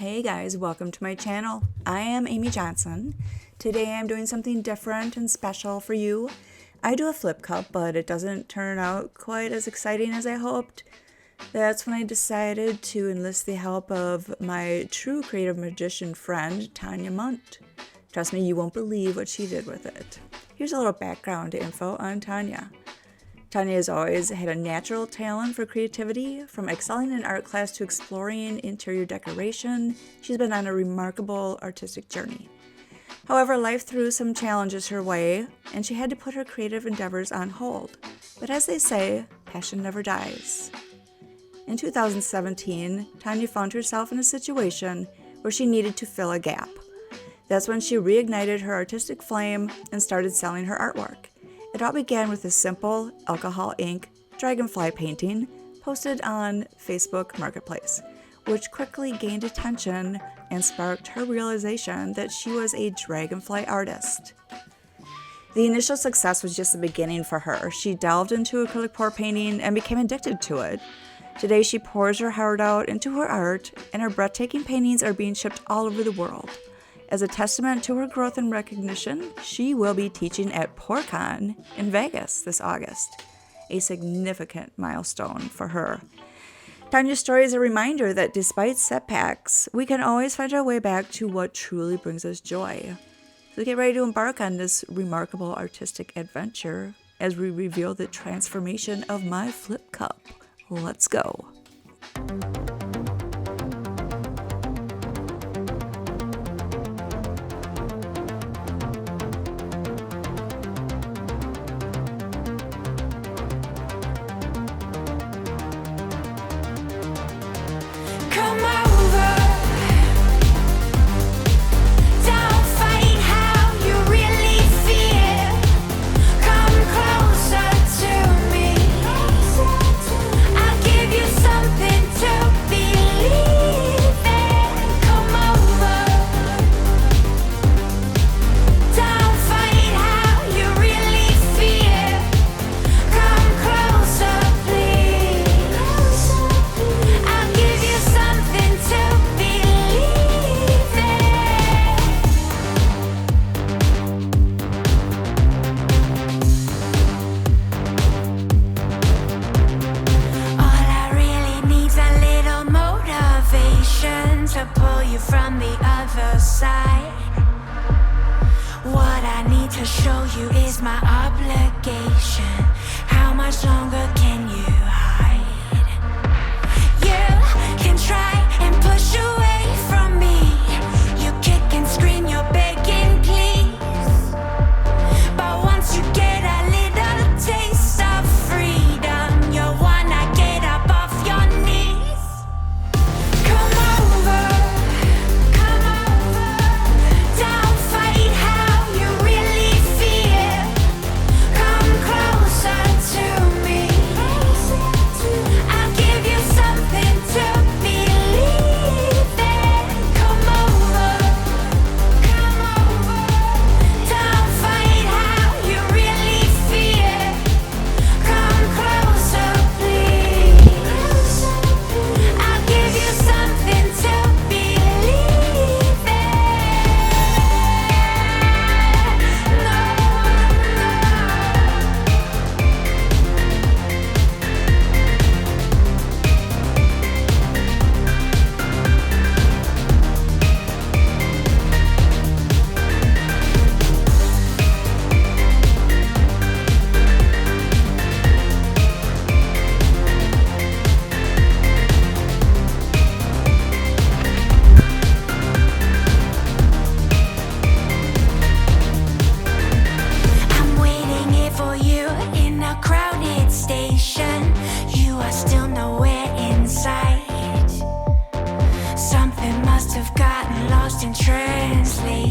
Hey guys, welcome to my channel. I am Amy Johnson. Today I'm doing something different and special for you. I do a flip cup, but it doesn't turn out quite as exciting as I hoped. That's when I decided to enlist the help of my true creative magician friend, Tanya. Trust me, you won't believe what she did with it. Here's a little background info on Tanya. Tanya has always had a natural talent for creativity. From excelling in art class to exploring interior decoration, she's been on a remarkable artistic journey. However, life threw some challenges her way, and she had to put her creative endeavors on hold. But as they say, passion never dies. In 2017, Tanya found herself in a situation where she needed to fill a gap. That's when she reignited her artistic flame and started selling her artwork. It all began with a simple alcohol ink dragonfly painting posted on Facebook Marketplace, which quickly gained attention and sparked her realization that she was a dragonfly artist. The initial success was just the beginning for her. She delved into acrylic pour painting and became addicted to it. Today she pours her heart out into her art, and her breathtaking paintings are being shipped all over the world. As a testament to her growth and recognition, she will be teaching at PourCon in Vegas this August, a significant milestone for her. Tanya's story is a reminder that despite setbacks, we can always find our way back to what truly brings us joy. So get ready to embark on this remarkable artistic adventure as we reveal the transformation of my flip cup. Let's go. To pull you from the other side. What I need to show you is my obligation. How much longer can you hide? You can try and push away from me. You kick and scream, you're begging please. But once you get a little taste of freedom, you wanna get up off your knees. Come over. In translation.